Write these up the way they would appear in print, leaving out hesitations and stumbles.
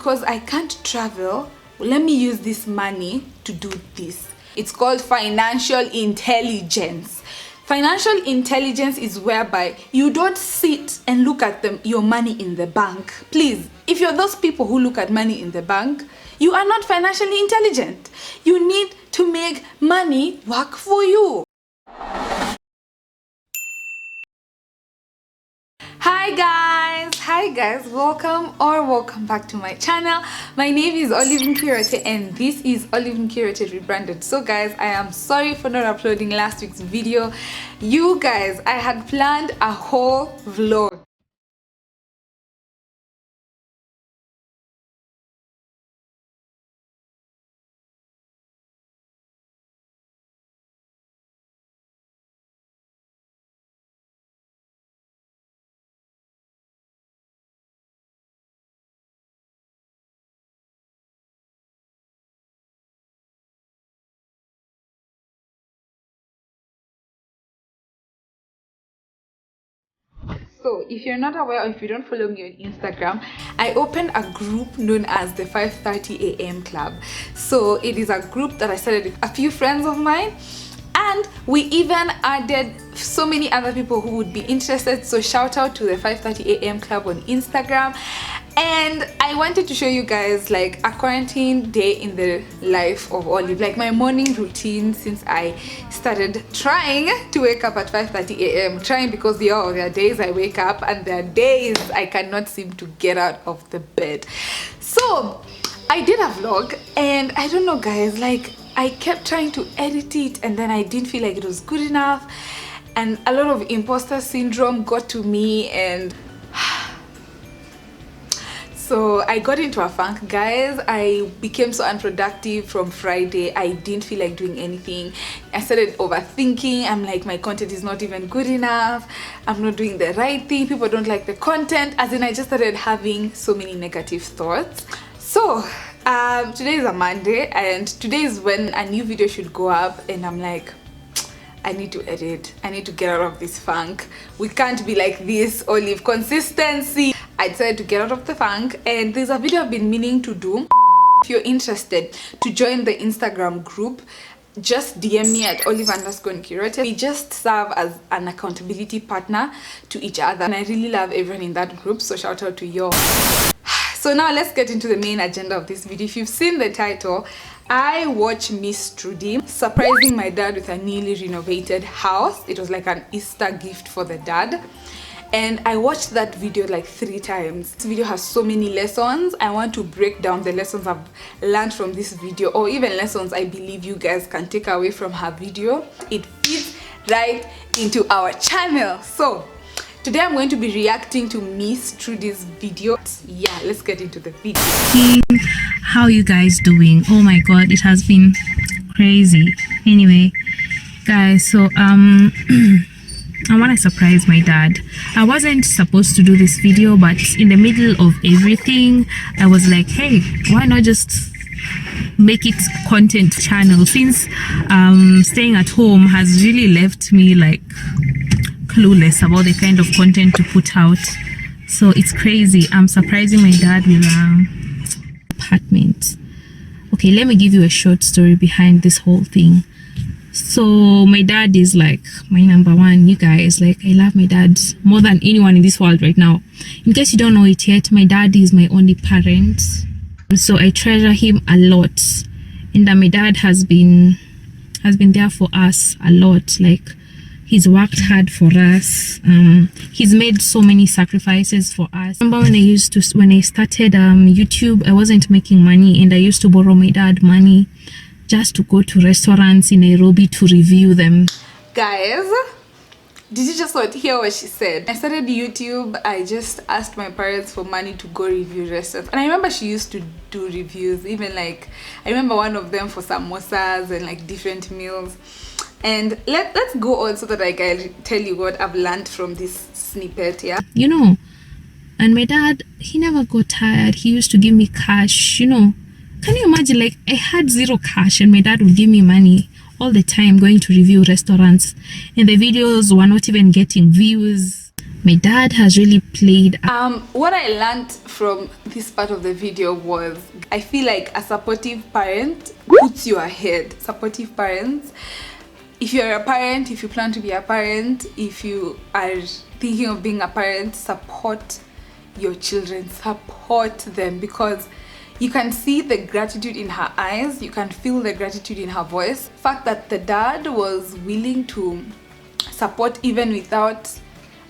because I can't travel, let me use this money to do this. It's called financial intelligence. Financial intelligence is whereby you don't sit and look at your money in the bank. Please, if you're those people who look at money in the bank, you are not financially intelligent. You need to make money work for you. Hi guys, welcome back to my channel. My name is Olly and this is Olly rebranded. So guys, I am sorry for not uploading last week's video. You guys, I had planned a whole vlog. So if you're not aware, or if you don't follow me on Instagram, I opened a group known as the 5:30 a.m. club. So it is a group that I started with a few friends of mine, and we even added so many other people who would be interested. So shout out to the 5:30 a.m. club on Instagram. And I wanted to show you guys like a quarantine day in the life of Olly, like my morning routine since I started trying to wake up at 5:30 a.m. Trying because there are days I wake up and there are days I cannot seem to get out of the bed. So I did a vlog, and I don't know guys, like I kept trying to edit it and then I didn't feel like it was good enough, and a lot of imposter syndrome got to me, and so I got into a funk, guys. I became so unproductive from Friday. I didn't feel like doing anything. I started overthinking. I'm like, my content is not even good enough. I'm not doing the right thing. People don't like the content. As in, I just started having so many negative thoughts. So today is a Monday, and today is when a new video should go up, and I'm like, I need to edit. I need to get out of this funk. We can't be like this or leave consistency. I decided to get out of the funk, and there's a video I've been meaning to do. If you're interested to join the Instagram group, just DM me at Olive_curated. We just serve as an accountability partner to each other, and I really love everyone in that group, so shout out to you all. So now let's get into the main agenda of this video. If you've seen the title, I watched Miss Trudy surprising my dad with a newly renovated house. It was like an Easter gift for the dad, and I watched that video like 3 times. This video has so many lessons. I want to break down the lessons I've learned from this video, or even lessons I believe you guys can take away from her video. It fits right into our channel. So today I'm going to be reacting to Miss Trudy's video. Yeah, let's get into the video. How you guys doing? Oh my god, it has been crazy. Anyway guys, so I want to surprise my dad. I wasn't supposed to do this video, but in the middle of everything I was like, hey, why not just make it content channel, since staying at home has really left me like clueless about the kind of content to put out. So it's crazy. I'm surprising my dad with apartment. Okay, let me give you a short story behind this whole thing. So my dad is like my number one, you guys. Like, I love my dad more than anyone in this world right now. In case you don't know it yet, my dad is my only parent, so I treasure him a lot. And my dad has been there for us a lot. Like, he's worked hard for us. He's made so many sacrifices for us. I remember when I started YouTube, I wasn't making money, and I used to borrow my dad money just to go to restaurants in Nairobi to review them. Guys, did you just hear what she said? I started YouTube. I just asked my parents for money to go review restaurants, and I remember she used to do reviews, even like I remember one of them for samosas and like different meals. And let's go on so that I can tell you what I've learned from this snippet. Yeah, you know, and my dad, he never got tired. He used to give me cash, you know. Can you imagine? Like, I had 0 cash and my dad would give me money all the time going to review restaurants, and the videos were not even getting views. My dad has really played. What I learned from this part of the video was I feel like a supportive parent puts you ahead. Supportive parents, if you're a parent, if you plan to be a parent, if you are thinking of being a parent, support your children, support them, because you can see the gratitude in her eyes, you can feel the gratitude in her voice. The fact that the dad was willing to support even without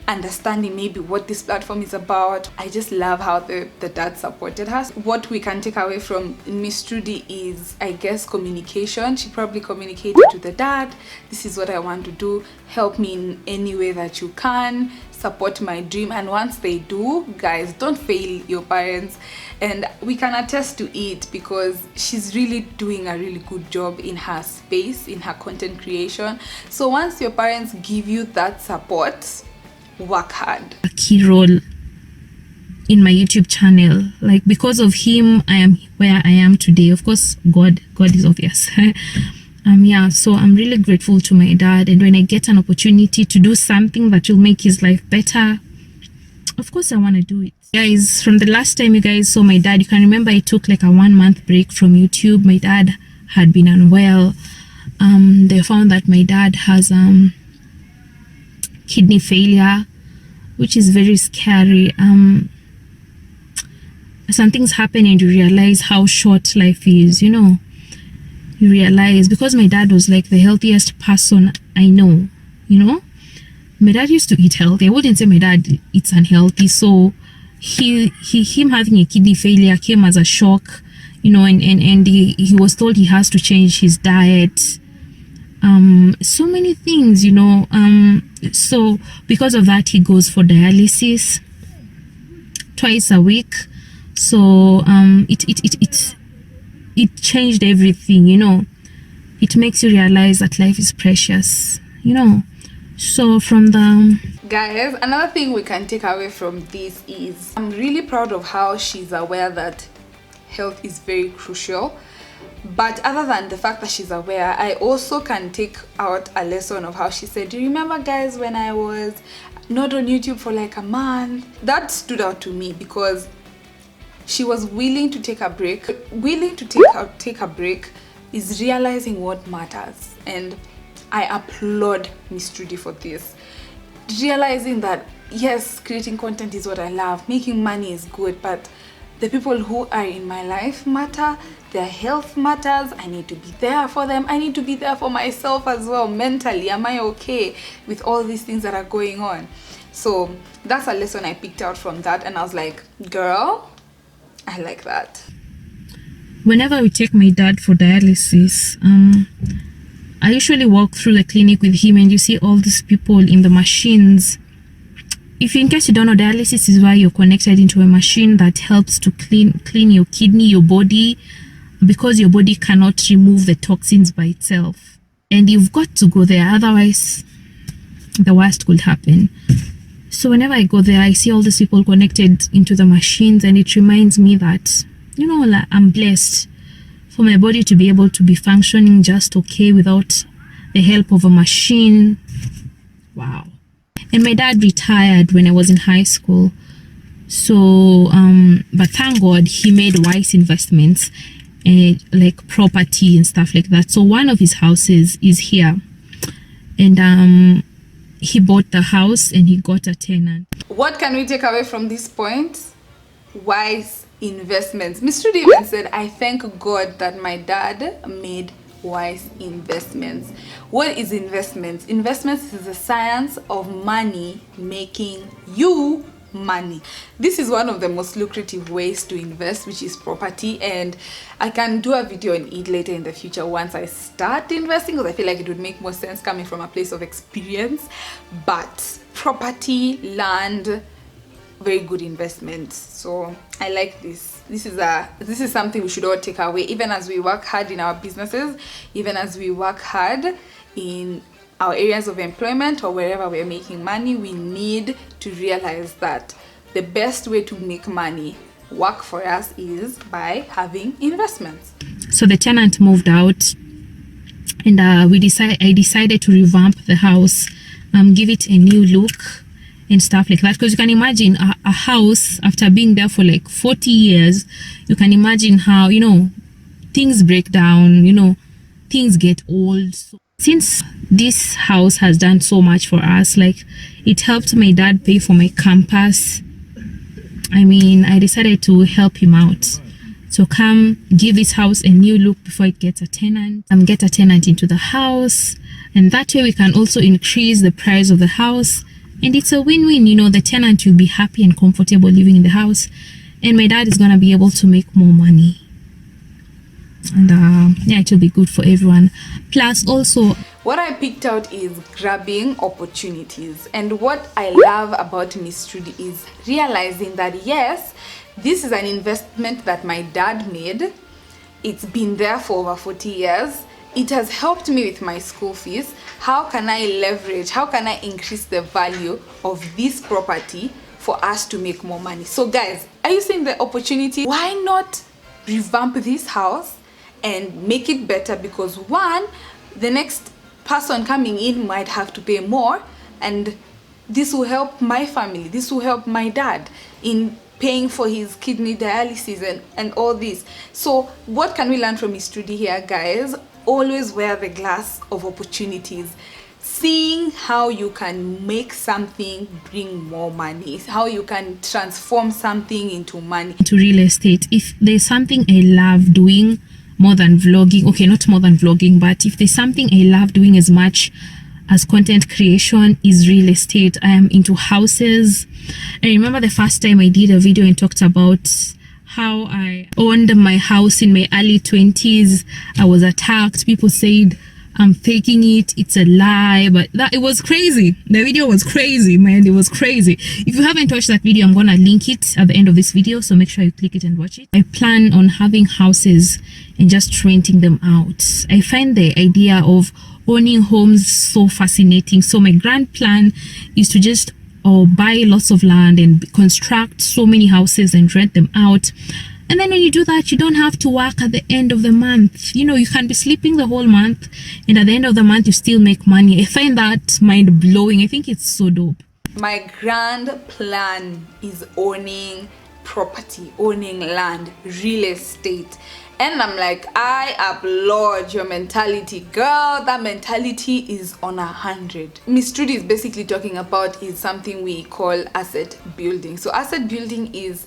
understanding maybe what this platform is about. I just love how the dad supported her. What we can take away from Miss Trudy is, I guess, communication. She probably communicated to the dad, this is what I want to do, help me in any way that you can, support my dream. And once they do, guys, don't fail your parents. And we can attest to it because she's really doing a really good job in her space, in her content creation. So once your parents give you that support, work hard. A key role in my YouTube channel. Like, because of him, I am where I am today. Of course, God is obvious. Yeah, so I'm really grateful to my dad, and when I get an opportunity to do something that will make his life better, of course I want to do it. Guys, from the last time you guys saw my dad, you can remember I took like a 1-month break from YouTube. My dad had been unwell. They found that my dad has kidney failure, which is very scary. Some things happen and you realize how short life is, you know. You realize, because my dad was like the healthiest person I know, you know. My dad used to eat healthy. I wouldn't say my dad eats unhealthy. So him having a kidney failure came as a shock, you know, and he was told he has to change his diet. So many things, you know. So because of that, he goes for dialysis twice a week. So it changed everything, you know. It makes you realize that life is precious, you know. So from the guys, another thing we can take away from this is I'm really proud of how she's aware that health is very crucial. But other than the fact that she's aware, I also can take out a lesson of how she said, do you remember, guys, when I was not on YouTube for like a month? That stood out to me because she was willing to take a break. Willing to take a break is realizing what matters. And I applaud Miss Trudy for this. Realizing that, yes, creating content is what I love. Making money is good, but the people who are in my life matter. Their health matters. I need to be there for them. I need to be there for myself as well. Mentally, am I okay with all these things that are going on? So that's a lesson I picked out from that. And I was like, girl, I like that. Whenever we take my dad for dialysis, I usually walk through the clinic with him, and you see all these people in the machines. If in case you don't know, dialysis is where you're connected into a machine that helps to clean your kidney, your body, because your body cannot remove the toxins by itself. And you've got to go there, otherwise the worst could happen. So whenever I go there, I see all these people connected into the machines, and it reminds me that, you know, like, I'm blessed for my body to be able to be functioning just okay without the help of a machine. Wow. And my dad retired when I was in high school. So, but thank God he made WISE investments, like property and stuff like that. So one of his houses is here. And he bought the house and he got a tenant. What can we take away from this point? WISE investments. Miss Trudy even said, I thank God that my dad made WISE investments. What is investments? Investments is the science of money making you money. This is one of the most lucrative ways to invest, which is property, and I can do a video on it later in the future once I start investing, because I feel like it would make more sense coming from a place of experience. But property, land, very good investment. So I like this. This is something we should all take away, even as we work hard in our businesses, even as we work hard in our areas of employment or wherever we're making money. We need to realize that the best way to make money work for us is by having investments. So the tenant moved out, and I decided to revamp the house, give it a new look, and stuff like that. Because you can imagine a house after being there for like 40 years, you can imagine how, you know, things break down, you know, things get old. So since this house has done so much for us, like it helped my dad pay for my campus, I mean, I decided to help him out. So come give this house a new look before it gets a tenant. Get a tenant into the house, and that way we can also increase the price of the house, and it's a win-win. You know, the tenant will be happy and comfortable living in the house, and my dad is gonna be able to make more money, and yeah, it will be good for everyone. Plus also, what I picked out is grabbing opportunities. And what I love about Miss Trudy is realizing that yes, this is an investment that my dad made. It's been there for over 40 years. It has helped me with my school fees. How can I leverage, how can I increase the value of this property for us to make more money? So guys, are you seeing the opportunity? Why not revamp this house and make it better? Because one, the next person coming in might have to pay more, and this will help my family, this will help my dad in paying for his kidney dialysis and all this. So what can we learn from Miss Trudy here, guys? Always wear the glass of opportunities, seeing how you can make something bring more money, how you can transform something into money. To real estate, if there's something I love doing more than vlogging, okay, not more than vlogging, but if there's something I love doing as much as content creation, is real estate. I am into houses. I remember the first time I did a video and talked about how I owned my house in my early 20s. I was attacked. People said I'm faking it, it's a lie, but that it was crazy. The video was crazy, man. It was crazy. If you haven't watched that video, I'm gonna link it at the end of this video, so make sure you click it and watch it. I plan on having houses and just renting them out. I find the idea of owning homes so fascinating. So my grand plan is to just buy lots of land and construct so many houses and rent them out. And then when you do that, you don't have to work at the end of the month. You know, you can be sleeping the whole month, and at the end of the month, you still make money. I find that mind-blowing. I think it's so dope. My grand plan is owning property, owning land, real estate. And I'm like, I applaud your mentality, girl. That mentality is on 100. Miss Trudy is basically talking about is something we call asset building. So asset building is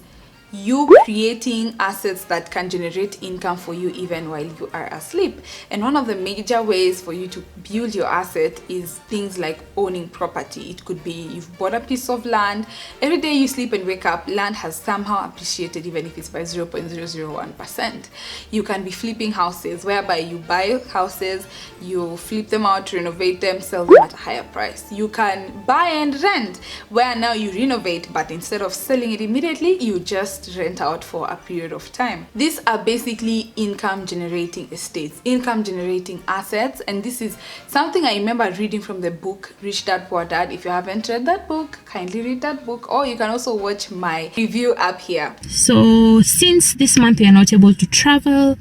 you creating assets that can generate income for you even while you are asleep. And one of the major ways for you to build your asset is things like owning property. It could be you've bought a piece of land. Every day you sleep and wake up, land has somehow appreciated, even if it's by 0.001%. You can be flipping houses, whereby you buy houses, you flip them out, renovate them, sell them at a higher price. You can buy and rent, where now you renovate, but instead of selling it immediately, you just rent out for a period of time. These are basically income generating estates, income generating assets. And this is something I remember reading from the book Rich Dad Poor Dad. If you haven't read that book, kindly read that book, or you can also watch my review up here. So since this month we are not able to travel,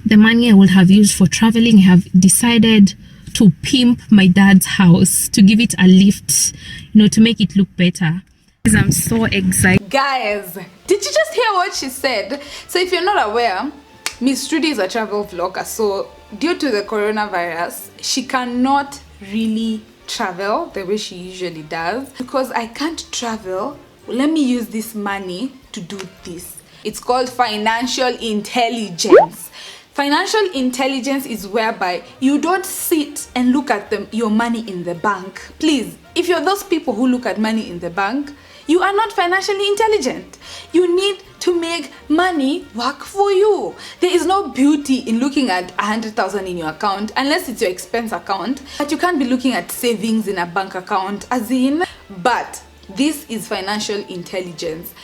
the money I would have used for traveling, I have decided to pimp my dad's house, to give it a lift, you know, to make it look better. I'm so excited. Guys, did you just hear what she said? So if you're not aware, Miss Trudy is a travel vlogger. So due to the coronavirus, she cannot really travel the way she usually does. Because I can't travel, let me use this money to do this. It's called financial intelligence. Financial intelligence is whereby you don't sit and look at your money in the bank. Please, if you're those people who look at money in the bank, you are not financially intelligent. You need to make money work for you. There is no beauty in looking at 100,000 in your account, unless it's your expense account. But you can't be looking at savings in a bank account, as in. But this is financial intelligence.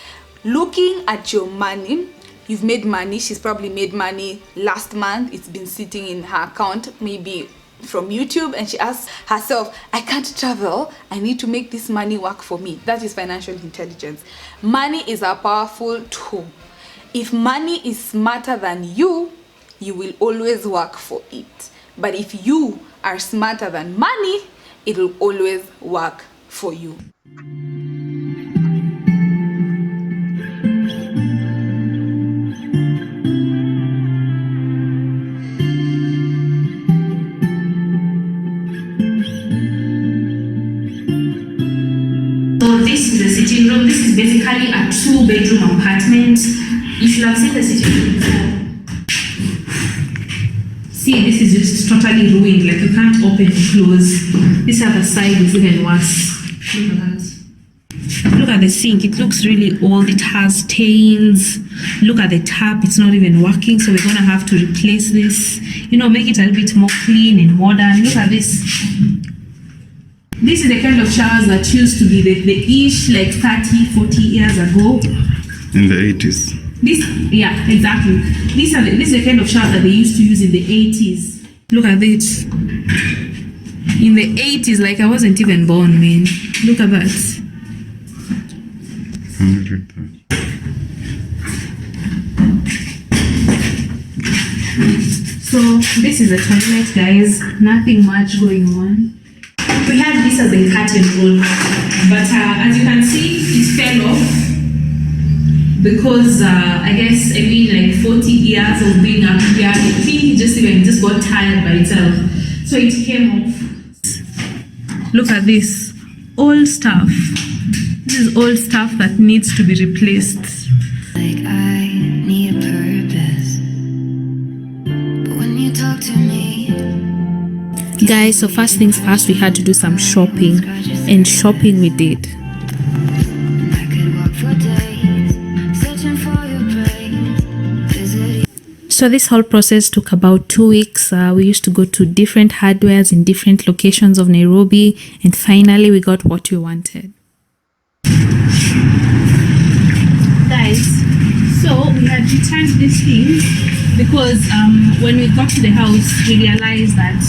Looking at your money. You've made money. She's probably made money last month. It's been sitting in her account, maybe from YouTube, and she asks herself, I can't travel, I need to make this money work for me. That is financial intelligence. Money is a powerful tool. If money is smarter than you will always work for it. But if you are smarter than money, it will always work for you. So this is the sitting room. This is basically a 2-bedroom apartment. You should have seen the sitting room before. See, this is just totally ruined. Like you can't open and close. This other side is even worse. Look at that. Look at the sink. It looks really old. It has stains. Look at the tap. It's not even working. So we're gonna have to replace this. You know, make it a little bit more clean and modern. Look at this. This is the kind of showers that used to be the ish like 30, 40 years ago. In the 80s. This, yeah, exactly. This is the kind of shower that they used to use in the 80s. Look at it. In the 80s, like I wasn't even born, man. Look at that. So this is the toilet, guys. Nothing much going on. We had this as a curtain rod, but as you can see, it fell off because I mean like 40 years of being up here, I think it just got tired by itself, so it came off. Look at this, old stuff. This is old stuff that needs to be replaced. Like I need a purpose, but when you talk to me. Guys, so first things first, we had to do some shopping, and shopping we did. I could walk for days, searching for your praise. So this whole process took about 2 weeks. We used to go to different hardwares in different locations of Nairobi, and finally we got what we wanted. Guys, so we had returned these things because when we got to the house, we realized that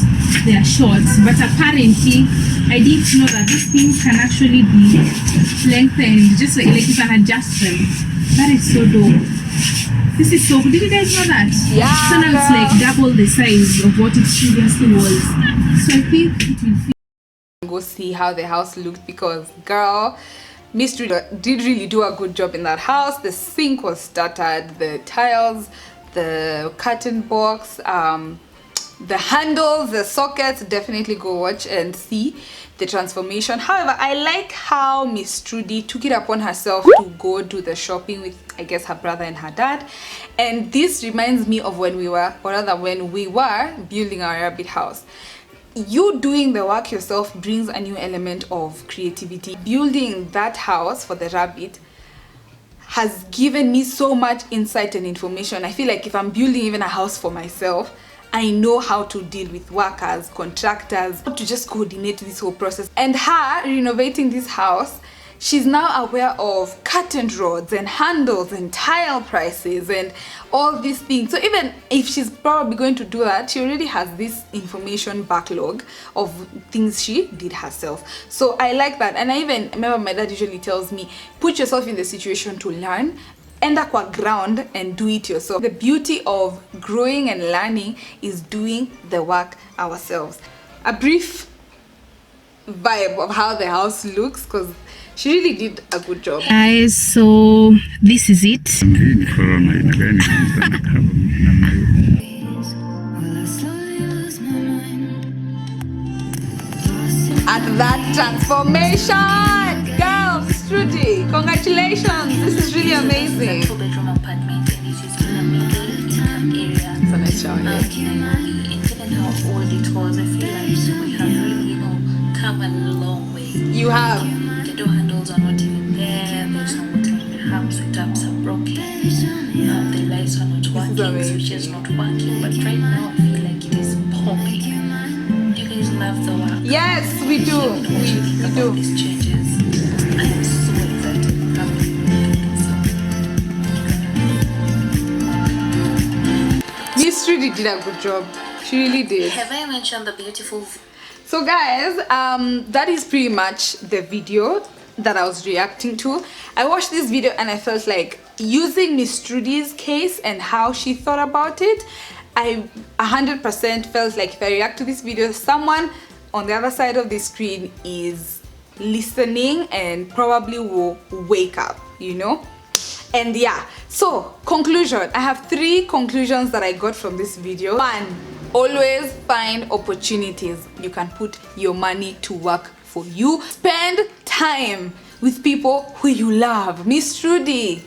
they are short, but apparently I didn't know that these things can actually be lengthened, just like you can adjust them. That is so dope. This is so cool. Did you guys know that? Yeah. So now it's like double the size of what it previously was. So I think it will fit. Go see how the house looked, because girl, Miss Trudy did really do a good job in that house. The sink was started, the tiles, the curtain box, the handles, the sockets. Definitely go watch and see the transformation. However, I like how Miss Trudy took it upon herself to go do the shopping with, I guess, her brother and her dad. And this reminds me of when we were building our rabbit house. You doing the work yourself brings a new element of creativity. Building that house for the rabbit has given me so much insight and information. I feel like if I'm building even a house for myself, I know how to deal with workers, contractors, how to just coordinate this whole process. And her renovating this house, she's now aware of curtain rods and handles and tile prices and all these things. So even if she's probably going to do that, she already has this information backlog of things she did herself. So I like that. And I even remember my dad usually tells me, put yourself in the situation to learn, end up on ground and do it yourself. The beauty of growing and learning is doing the work ourselves. A brief vibe of how the house looks, because she really did a good job. Guys, so this is it. At that transformation, girl, Miss Trudy, congratulations. This is really amazing. 4-bedroom apartment, and it is in a middle area. It's a nice shower, yeah. And given how old it was, I feel like we have really, come a long way. You have. The door handles are not even there. There's no water in the house. The taps are broken. The lights are not working. Switch is not working. But right now, I feel like it is popping. You guys love the work. Yes, we do. We do. These changes. I am so excited. Miss Trudy did a good job. She really did. Have I mentioned the beautiful? So guys, that is pretty much the video that I was reacting to. I watched this video and I felt like using Miss Trudy's case and how she thought about it, I 100% felt like if I react to this video, someone on the other side of the screen is listening and probably will wake up, you know. And yeah, so conclusion, I have 3 conclusions that I got from this video. 1, always find opportunities you can put your money to work for you. Spend time with people who you love. Miss Trudy,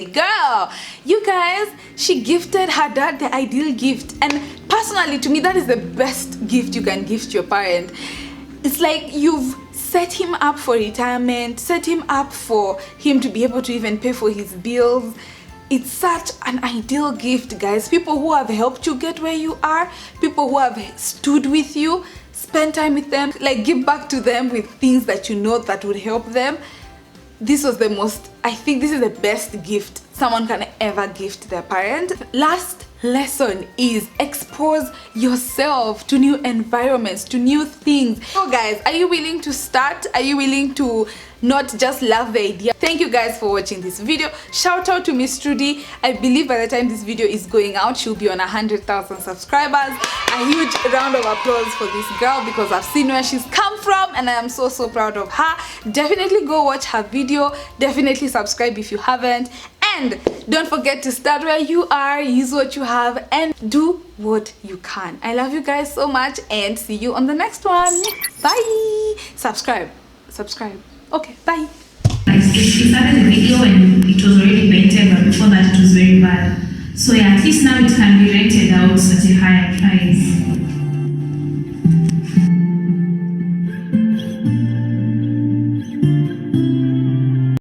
girl, you guys, she gifted her dad the ideal gift, and personally to me that is the best gift you can give to your parent. It's like you've set him up for retirement, set him up for him to be able to even pay for his bills. It's such an ideal gift, guys. People who have helped you get where you are, people who have stood with you, spend time with them, like give back to them with things that you know that would help them. This was the most, I think this is the best gift someone can ever gift their parent. Last lesson is expose yourself to new environments, to new things. So guys, are you willing to start? Are you willing to not just love the idea? Thank you guys for watching this video. Shout out to Miss Trudy. I believe by the time this video is going out, she'll be on 100,000 subscribers. A huge round of applause for this girl, because I've seen where she's come from and I am so proud of her. Definitely go watch her video. Definitely subscribe if you haven't. And don't forget to start where you are, use what you have, and do what you can. I love you guys so much, and see you on the next one. Bye. Subscribe. Okay, bye. It started the video and it was already painted, but before that it was very bad. So yeah, at least now it can be rented out at a higher price.